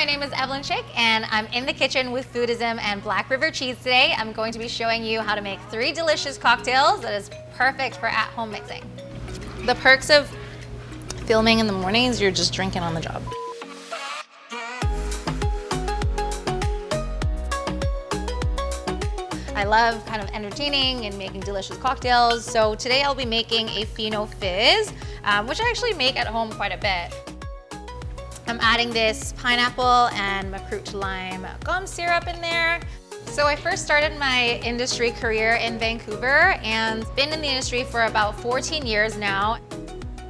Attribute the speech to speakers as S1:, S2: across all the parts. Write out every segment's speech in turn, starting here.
S1: my name is Evelyn Chick and I'm in the kitchen with Foodism and Black River Cheese today. I'm going to be showing you how to make 3 delicious cocktails that is perfect for at-home mixing. The perks of filming in the mornings, you're just drinking on the job. I love kind of entertaining and making delicious cocktails. So today I'll be making a fennel fizz, which I actually make at home quite a bit. I'm adding this pineapple and Macroot lime gum syrup in there. So I first started my industry career in Vancouver and been in the industry for about 14 years now.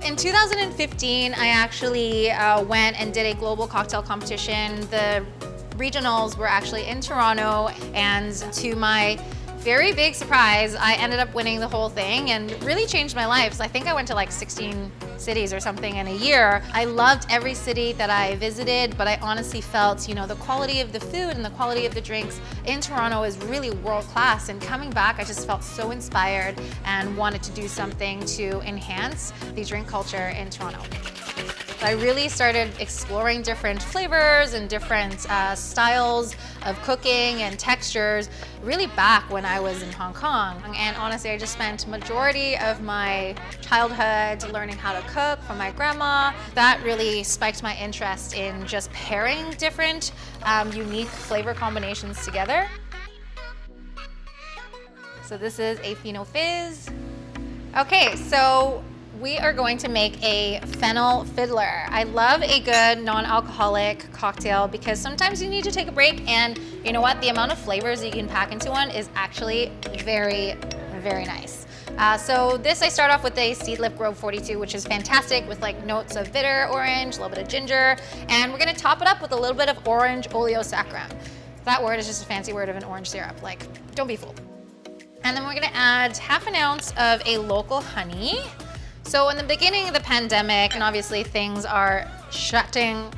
S1: In 2015, I actually went and did a global cocktail competition. The regionals were actually in Toronto, and to my very big surprise, I ended up winning the whole thing and really changed my life. So I think I went to like 16 cities or something in a year. I loved every city that I visited, but I honestly felt, you know, the quality of the food and the quality of the drinks in Toronto is really world class. And coming back, I just felt so inspired and wanted to do something to enhance the drink culture in Toronto. I really started exploring different flavors and different styles of cooking and textures really back when I was in Hong Kong. And honestly, I just spent majority of my childhood learning how to cook from my grandma. That really spiked my interest in just pairing different unique flavor combinations together. So this is a fennel fizz. Okay, so we are going to make a fennel fiddler. I love a good non-alcoholic cocktail because sometimes you need to take a break, and you know what? The amount of flavors that you can pack into one is actually very, very nice. So this, I start off with a Seedlip Grove 42, which is fantastic with like notes of bitter orange, a little bit of ginger, and we're gonna top it up with a little bit of orange oleosaccharin. That word is just a fancy word of an orange syrup, like, don't be fooled. And then we're gonna add half an ounce of a local honey. So in the beginning of the pandemic, and obviously things are shutting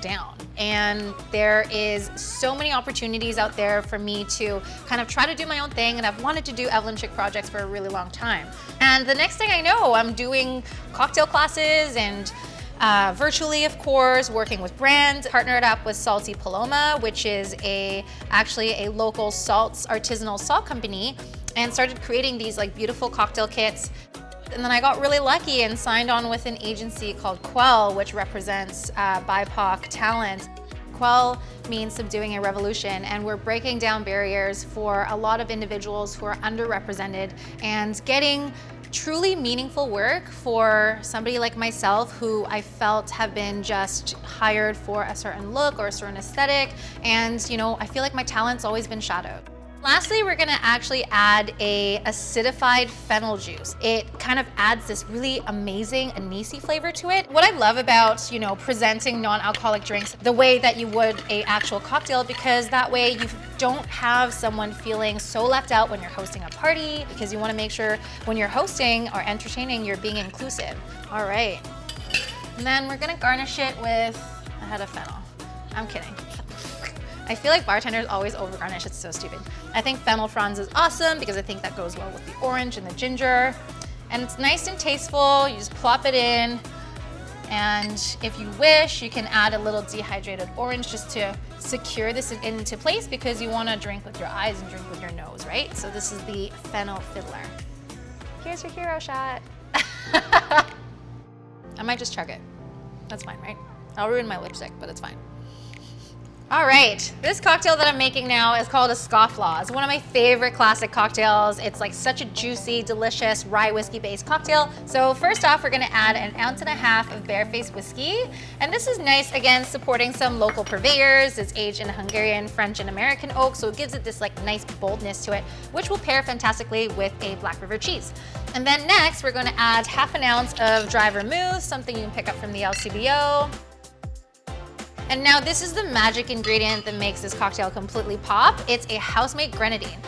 S1: down, and there is so many opportunities out there for me to kind of try to do my own thing, and I've wanted to do Evelyn Chick projects for a really long time. And the next thing I know, I'm doing cocktail classes and virtually, of course, working with brands. Partnered up with Salty Paloma, which is actually a local artisanal salt company, and started creating these like beautiful cocktail kits. And then I got really lucky and signed on with an agency called Quell, which represents BIPOC talent. Quell means subduing a revolution, and we're breaking down barriers for a lot of individuals who are underrepresented and getting truly meaningful work for somebody like myself who I felt have been just hired for a certain look or a certain aesthetic. And you know, I feel like my talent's always been shadowed. Lastly, we're gonna actually add a acidified fennel juice. It kind of adds this really amazing anisey flavor to it. What I love about, you know, presenting non-alcoholic drinks the way that you would a actual cocktail, because that way you don't have someone feeling so left out when you're hosting a party, because you wanna make sure when you're hosting or entertaining, you're being inclusive. All right. And then we're gonna garnish it with a head of fennel. I'm kidding. I feel like bartenders always over-garnish, it's so stupid. I think fennel fronds is awesome because I think that goes well with the orange and the ginger. And it's nice and tasteful, you just plop it in. And if you wish, you can add a little dehydrated orange just to secure this into place, because you wanna drink with your eyes and drink with your nose, right? So this is the fennel fiddler. Here's your hero shot. I might just chug it. That's fine, right? I'll ruin my lipstick, but it's fine. All right, this cocktail that I'm making now is called a Scofflaw. It's one of my favorite classic cocktails. It's like such a juicy, delicious rye whiskey based cocktail. So first off, we're gonna add 1.5 ounces of barefaced whiskey. And this is nice, again, supporting some local purveyors. It's aged in Hungarian, French, and American oak, so it gives it this like nice boldness to it, which will pair fantastically with a Black River cheese. And then next, we're gonna add 1/2 ounce of dry vermouth, something you can pick up from the LCBO. And now this is the magic ingredient that makes this cocktail completely pop. It's a house-made grenadine.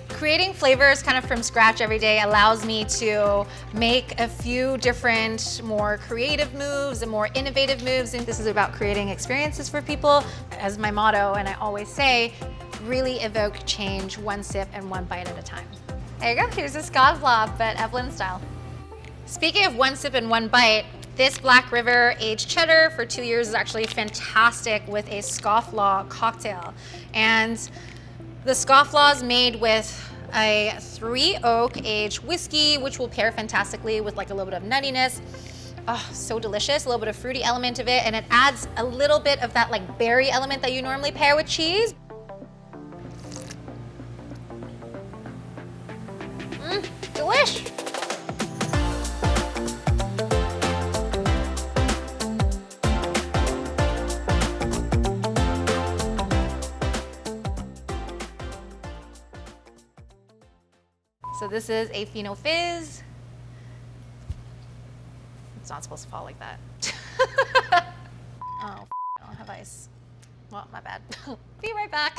S1: Creating flavors kind of from scratch every day allows me to make a few different, more creative moves and more innovative moves. And this is about creating experiences for people. As my motto, and I always say, really evoke change one sip and one bite at a time. There you go, here's a Scofflaw, but Evelyn style. Speaking of one sip and one bite, this Black River aged cheddar for 2 years is actually fantastic with a Scofflaw cocktail. And the Scofflaw is made with a 3 oak aged whiskey, which will pair fantastically with like a little bit of nuttiness. Oh, so delicious, a little bit of fruity element of it, and it adds a little bit of that like berry element that you normally pair with cheese. Delish. So this is a fennel fizz. It's not supposed to fall like that. Oh, I don't have ice. Well, my bad. Be right back.